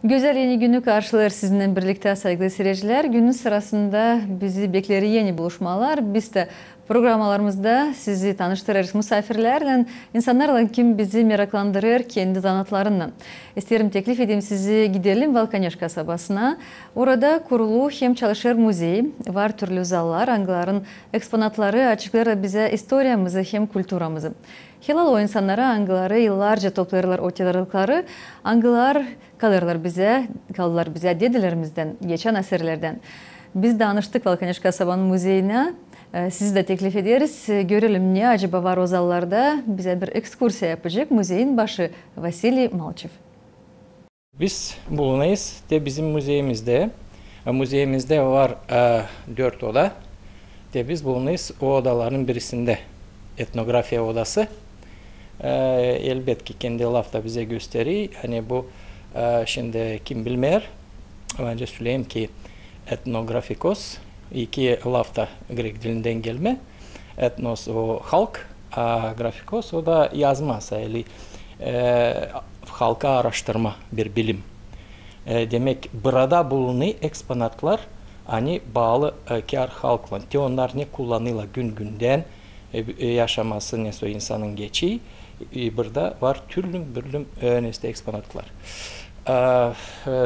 Güzel yeni günü karşılar sizinle birlikte sevgili seyirciler. Günün sırasında bizi bekleri yeni buluşmalar. Biz de programlarımızda sizi tanıştırırız misafirlerle, insanlarla kim bizi meraklandırır kendi zanatlarından. İsterim teklif edeyim sizi gidelim Valkaneş kasabasına. Orada kurulu hem çalışır müzey, var türlü zallar, angıların eksponatları açıklar bize historiyamızı hem kültüramızı. Hilal o insanlara angıları yıllarca toplarlar o tedarikları, angılar kalırlar bize dedelerimizden, geçen asırlardan. Biz danıştık Valkaneş kasabanın müzeyine. Sizi de teklif ederiz. Görelim ne acaba var o zallarda. Bize bir ekskursiya yapacak müzeyin başı Vasiliy Malchev. Biz bulunayız de bizim müzeyimizde. Müzeyimizde var 4 oda. De biz bulunayız o odaların birisinde. Etnografiya odası. Elbette kendi lafta bize gösteriyor. Hani bu şimdi kim bilmeyer. Önce söyleyeyim ki etnografikos iki lafta Grek dilinden gelme. Etnos o halk, grafikos o da yazma sayılı. Halka araştırma bir bilim. Demek burada bulunan eksponatlar hani bağlı kar halkla. Onlar ne kullanıyla gün günden yaşaması ne so insanın geçi. Burada var türlü nesne eksponatlar.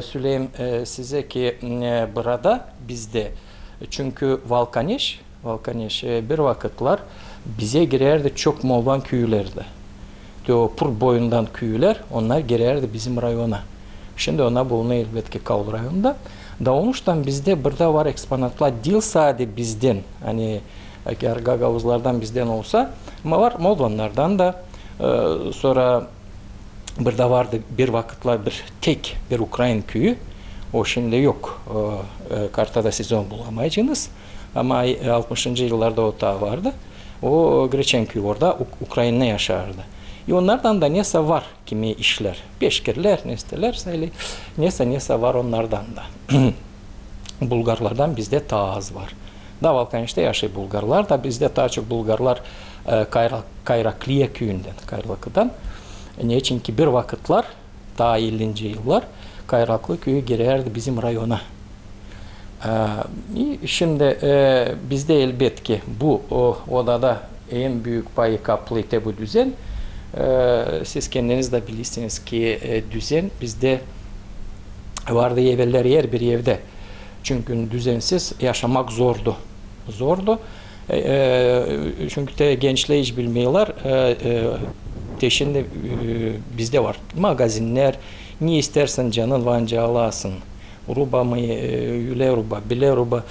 Söyleyeyim size ki burada bizde çünkü Valkaneş bir vakitler bize girerdi çok Molvan köylerde. O pur boyundan köyler onlar girerdi bizim rayona. Şimdi ona bulunuyor elbette Kavl rayonunda. Da onuştan bizde burada var eksponatlar değil sadece bizden. Hani Gagavuzlardan bizden olsa ama var Molvanlardan da sonra burada vardı bir vakitler bir Ukrayna köyü. O şimdi yok. Kartada siz onu bulamayacaksınız. Ama 60. yıllarda o da vardı. O Greçen köyü orada Ukrayna yaşardı. Onlardan da neyse var kimi işler. Beşkirler, nesteler sayılı. Neyse var onlardan da. Bulgarlardan bizde daha az var. Da Valkaneş'te yaşıyor Bulgarlar da bizde daha çok Bulgarlar Kayrakliye köyünden, Kayraklı'dan. Niçin ki bir vakitler daha 50. yıllar Kayraklı köyü girerdi bizim rayona. Şimdi bizde elbette ki bu odada en büyük payı kaplıydı bu düzen. Siz kendiniz de bilirsiniz ki düzen bizde vardı evveller yer bir evde. Çünkü düzensiz yaşamak zordu. Çünkü de gençler hiç bilmiyorlar. Şimdi bizde var magazinler. Ne istersen canın vanca alasın. Ruba mı, yüle ruba, bile ruba.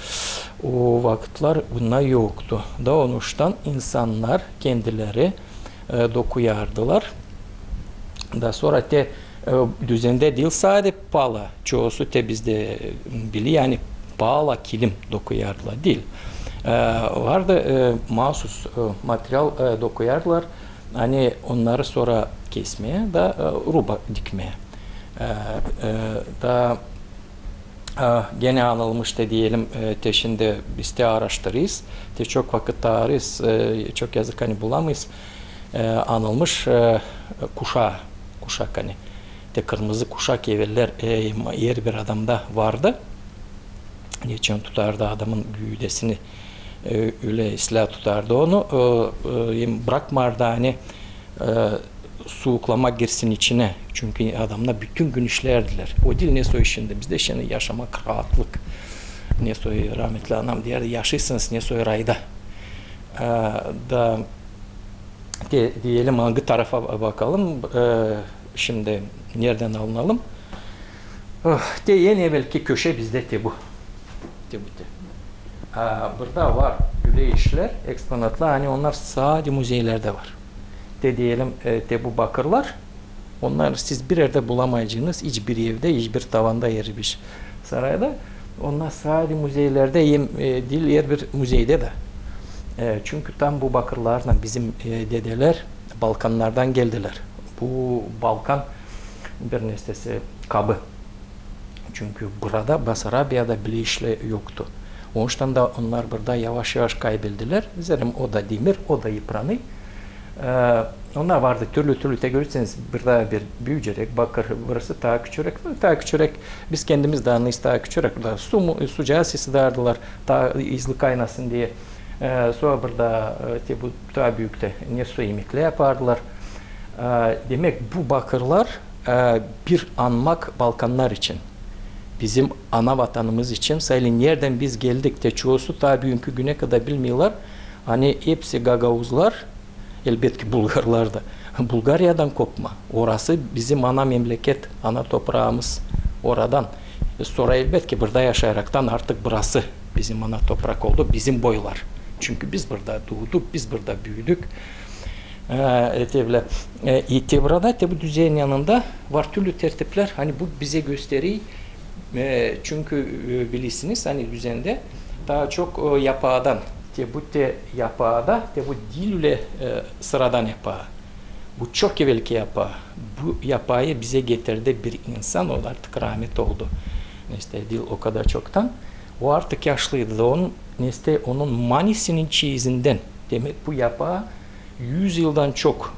O vakitler bunlar yoktu. Da onuştan insanlar kendileri dokuyardılar. Da sonra düzende değil sadece pala. Çoğusu bizde biliyor yani pala kilim dokuyardılar değil. Vardı mahsus materyal dokuyardılar. Hani onları sonra kesmeye da ruba dikmeye. Da gene anılmış da diyelim şimdi biz de araştırırız. Çok vakit ararız. Çok yazık hani bulamayız. Anılmış kuşak hani. Kırmızı kuşak evveller yer bir adamda vardı. Geçen tutardı adamın güğdesini öyle silah tutardı onu. Bırakmardı hani soğuklama girsin içine. Çünkü adamla bütün gün işlerdiler. O değil ne soy şimdi. Bizde şimdi yaşamak rahatlık. Ne soy rahmetli anam derdi yaşaysınız ne soy rayda. Da diyelim hangi tarafa bakalım. Şimdi nereden alınalım? En evvelki köşe bizde bu. Burada var öyle işler, eksponatlar. Hani onlar sadece müzeylerde var. Diyelim bu bakırlar. Onlar siz bir yerde bulamayacağınız hiçbir evde, hiçbir tavanda yeri bir sarayda. Onlar sadece müzeylerde değil yer bir müzeyde de. Çünkü tam bu bakırlarla bizim dedeler Balkanlardan geldiler. Bu Balkan bir nesnesi kabı. Çünkü burada Basarabia'da bile işle yoktu. O yüzden da onlar burada yavaş yavaş kaybettiler. Zerim o da demir, o da yıpranı. onlar vardı türlü de görürseniz burada bir büyücürek, bakır, burası daha küçürek, daha küçürek. Biz kendimiz de anlayız daha küçürek. Sucağı sesi dardılar, daha izli kaynasın diye. Sonra burada bu daha büyükte ne su yemekle yapardılar. Demek bu bakırlar bir anmak Balkanlar için. Bizim ana vatanımız için sayılın yerden biz geldik de çoğusu daha bugünkü güne kadar bilmiyorlar. Hani hepsi Gagavuzlar, elbette Bulgarlar da. Bulgarya'dan kopma. Orası bizim ana memleket, ana toprağımız oradan. Sonra elbette burada yaşayaraktan artık burası bizim ana toprak oldu, bizim boylar. Çünkü biz burada doğduk, biz burada büyüdük. Burada bu düzeyin yanında var türlü tertipler. Hani bu bize gösteriyor. Çünkü bilirsiniz hani düzende daha çok yapağdan, bu yapağda, bu değil öyle sıradan yapağı. Bu çok evvelki yapağı. Bu yapağı bize getirdi bir insan, o artık rahmet oldu. Neyse değil o kadar çoktan. O artık yaşlıydı da onun manisinin çizinden. Demek bu yapağı 100 yıldan çok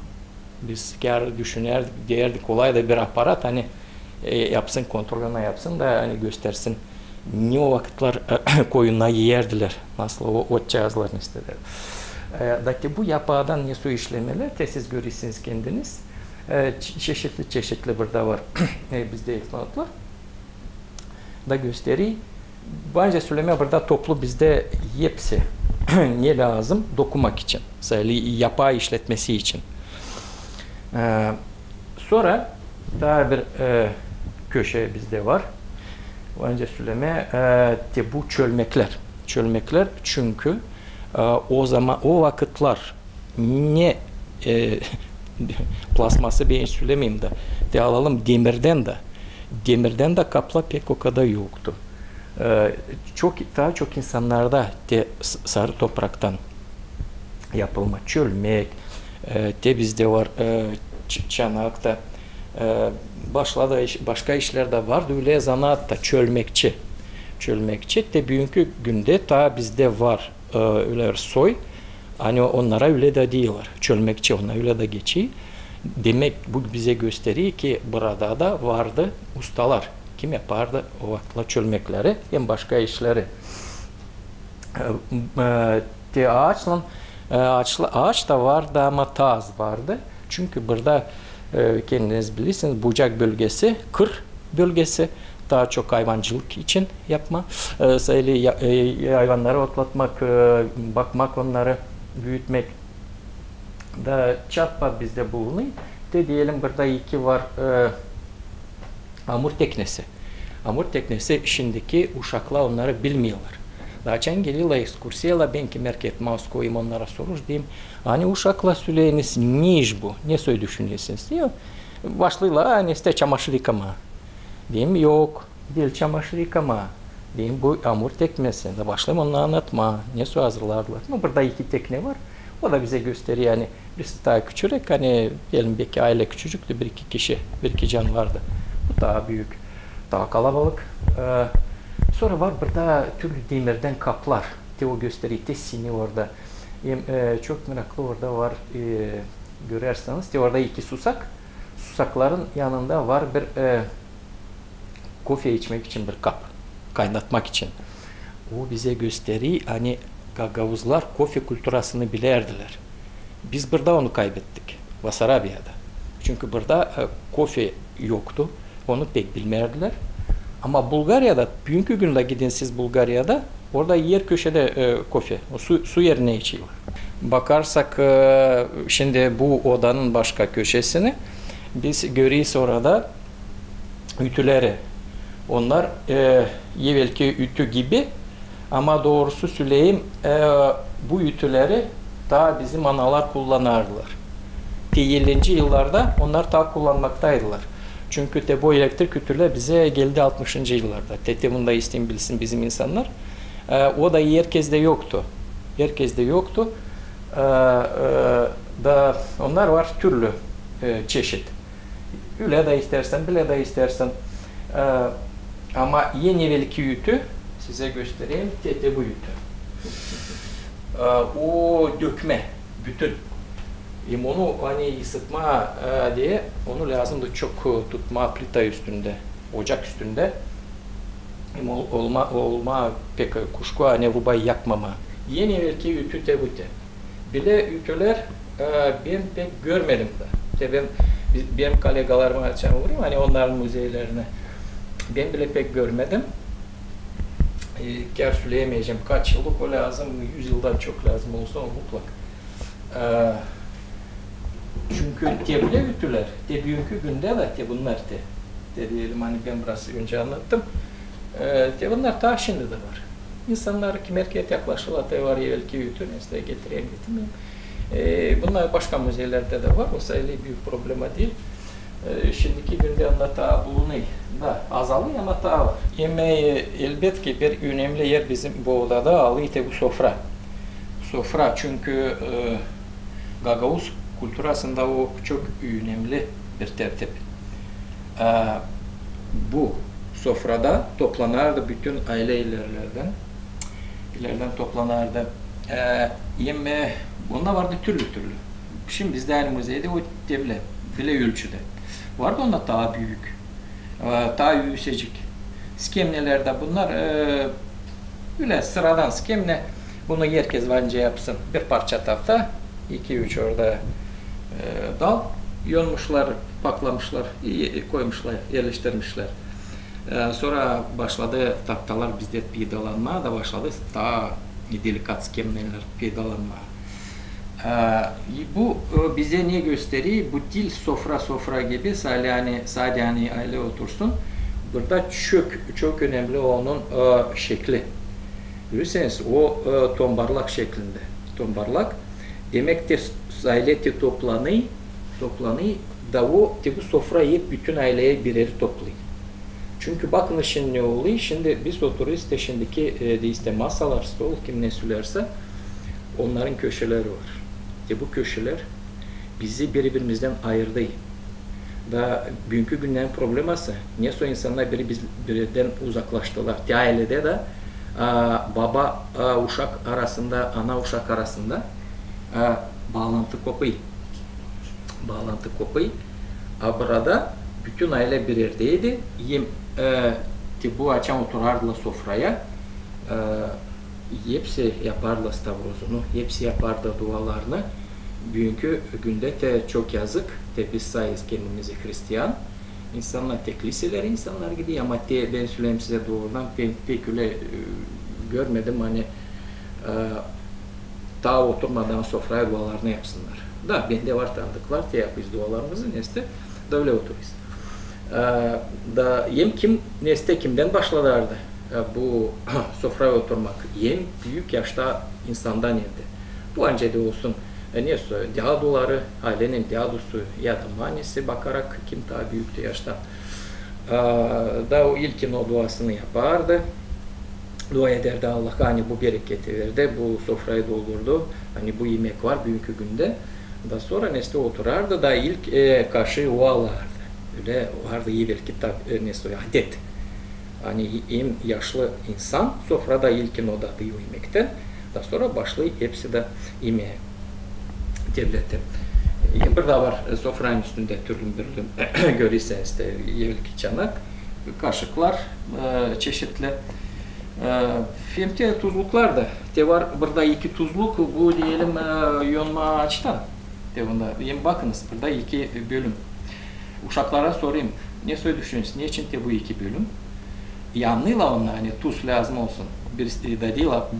biz düşünerdik, derdik kolay da bir aparat hani yapsın, kontrolünü yapsın da hani göstersin. Ne o vakitler koyunla yerdiler. Nasıl o otçağızlarını istediler. Bu yapağdan ne su işlemeler, siz görürsünüz kendiniz. Çeşitli burada var. Bizde eksploatlar. Da gösteriyor. Bence söyleme burada toplu bizde hepsi ne lazım? Dokumak için. Yapağı işletmesi için. Sonra daha bir köşe bizde var. Bence söyleme bu çölmekler. Çölmekler çünkü o vakitler ne plasması ben söylemeyeyim de alalım demirden de kapla pek o kadar yoktu. Daha çok insanlarda sarı topraktan yapılma çölmek bizde var Çanak'ta başka işlerde vardı öyle zanaatta çölmekçi de bugünkü günde ta bizde var öyle soy hani onlara öyle de diyorlar çölmekçi onlar öyle de geçiyor demek bu bize gösteriyor ki burada da vardı ustalar kim yapardı o vakitler çölmekleri hem başka işleri ağaç da vardı ama taz vardı çünkü burada kendiniz bilirsiniz bucak bölgesi kır bölgesi daha çok hayvancılık için yapma sayılı hayvanları otlatmak bakmak onları büyütmek da çatpa bizde bulunuyor diyelim burada iki var amur teknesi şimdiki uşaklar onları bilmiyorlar. Zaten geliyorlar ekskursiyala ben ki merkez Moskova'yım onlara sorur diyeyim. Hani uşakla söyleyiniz ne iş bu? Ne söyle düşünüyorsunuz? Diyor. Başlıyorlar hani işte çamaşır yıkama. Diyeyim yok. Değil çamaşır yıkama. Diyeyim bu amur teknesi. Da başlayayım onu anlatma. Ne su hazırlarlar? Burada iki tekne var. O da bize gösteriyor yani birisi daha küçük hani diyelim belki aile küçücüktü bir iki kişi bir iki can vardı. Bu daha büyük. Daha kalabalık. Sonra var burada türlü demirden kaplar. O gösteriyor. Sini orada. Çok meraklı orada var. Görerseniz. Orada iki susak. Susakların yanında var bir kofe içmek için bir kap. Kaynatmak için. O bize gösteriyor. Hani Gagavuzlar kofe kültürasını bilerdiler. Biz burada onu kaybettik. Basarabia'da. Çünkü burada kofe yoktu. Onu pek bilmerdiler. Ama Bulgarya'da, bugünkü günde gidin siz Bulgarya'da, orada yer köşede kofe, su yerine içiyorlar. Bakarsak şimdi bu odanın başka köşesini, biz görüyoruz orada ütüleri. Onlar evvelki ütü gibi ama doğrusu söyleyeyim bu ütüleri daha bizim analar kullanırdılar. 50. yıllarda onlar daha kullanmaktaydılar. Çünkü de bu elektrik ütüler bize geldi 60. yıllarda. Bunu da isteyeyim bilsin bizim insanlar. O da herkeste yoktu. Da onlar var türlü çeşit. Öyle de istersen, bile de istersen. Ama yeni evvelki ütü size göstereyim. Bu ütü. O dökme, bütün. Onu hani ısıtma diye onu lazımdı çok tutma plita üstünde, ocak üstünde. Olma pek kuşku hani rubayı yakmama. Yeni evvelki ütü tebute. Bile ütüler ben pek görmedim de. Benim kolegalarıma açan olurum hani onların müzelerine. Ben bile pek görmedim. Kâr söyleyemeyeceğim kaç yıllık o lazım, 100 yıldan çok lazım olsa o mutlak. Çünkü bile ütüler, bugünkü günde de bunlar diyelim hani ben biraz önce anlattım. Bunlar daha şimdi de var. İnsanlar kim erkeğe yaklaşırlar da var evvelki ütü, nesne getireyim getirmeyeyim. Bunlar başka müzelerde de var, o sayılı büyük problema değil. Şimdiki günde anlata bulunuyor. Da azalıyor ama daha var. Yemeği elbette bir önemli yer bizim bu odada alıyor bu sofra. Sofra çünkü Gagavuz kültürasında o çok önemli bir tertip. Bu sofrada toplanırdı bütün aile ilerlerden toplanırdı. Yemeği, onda vardı türlü. Şimdi bizde aynı müzeyde o bile ölçüde. Vardı onda daha büyük, daha yüksek. Skemnelerde bunlar öyle sıradan skemne. Bunu herkes bence yapsın. Bir parça tahta, 2-3 orada dal, yonmuşlar, paklamışlar, koymuşlar, yerleştirmişler. Sonra başladı tahtalar bizde peydalanma da başladı daha delikat skemneler peydalanma. Bu bize ne gösteriyor? Bu dil sofra gibi sadece hani aile otursun. Burada çok önemli onun şekli. Görürseniz o tombarlak şeklinde. Tombarlak demek ki aile toplanıyor da o bu sofrayı bütün aileye birer topluyor. Çünkü bakın şimdi ne oluyor? Şimdi biz oturuyoruz da şimdiki masalar, stol kim ne söylerse onların köşeleri var. Bu köşeler bizi birbirimizden ayırdı. Da bugünkü günlerin probleması, niye so insanlar birinden uzaklaştılar. Ailede de baba uşak arasında, ana uşak arasında bağlantı kopuyor. Burada bütün aile bir yerdeydi. Bu açan oturardılar sofraya. Hepsi yaparlar stavrozunu, hepsi yapardı dualarını. Bugünkü günde de çok yazık. Biz sayız kendimizi Hristiyan. İnsanlar liseler insanlar gidiyor ama ben söyleyeyim size doğrudan pek öyle görmedim hani daha oturmadan sofraya dualarını yapsınlar. Da bende var tanıdıklar ki yapıyoruz dualarımızı neste da öyle oturuyoruz. Da kimden başlardı bu sofraya oturmak? Büyük yaşta insandan yedi. Bu önce de olsun diaduları, ailenin diadusu ya da manisi bakarak kim daha büyüktü yaşta. Da o ilkin o duasını yapardı. Dua ederdi Allah hani bu bereketi verdi, bu sofrayı doldurdu. Hani bu yemek var bugünkü günde. Da sonra neste oturardı da ilk kaşığı o alardı. Öyle vardı iyi bir kitap adet. Hani en yaşlı insan sofrada ilkin o da yemekte. Da sonra başlayıp hepsi de yemeğe devleti. Burada var sofranın üstünde türlü görürseniz de evvelki çanak, kaşıklar çeşitli. Femte tuzluklar da var burada iki tuzluk bu diyelim yonma açtan. Bakınız burada iki bölüm. Uşaklara sorayım. Ne söylüyorsunuz? Niçin bu iki bölüm? Yanlıyla onlar hani tuz lazım olsun.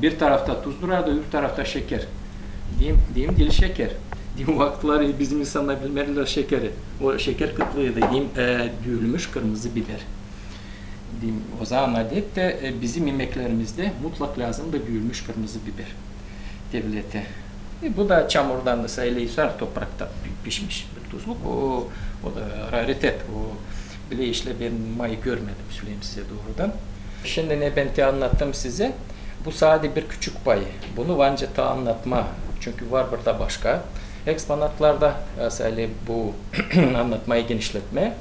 Bir tarafta tuz durar da öbür tarafta şeker. Diyeyim dil şeker. Diyeyim vakitleri bizim insanlar bilmeliler şekeri. O şeker kıtlığıydı. Diyeyim düğülmüş kırmızı biber. Diyeyim, o zaman adet de bizim yemeklerimizde mutlak lazım da düğülmüş kırmızı biber. Devlete. Bu da çamurdan da sayılıysa toprakta pişmiş bir tuzluk. O da raritet. Bile işle ben mayı görmedim söyleyeyim size doğrudan. Şimdi ne ben anlattım size. Bu sadece bir küçük payı. Bunu bence anlatma. Çünkü var burada başka. Eksponatlarda mesela bu anlatmayı genişletme.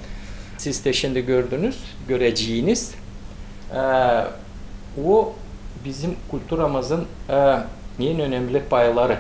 Siz de şimdi göreceğiniz o bizim kültürümüzün en önemli payları.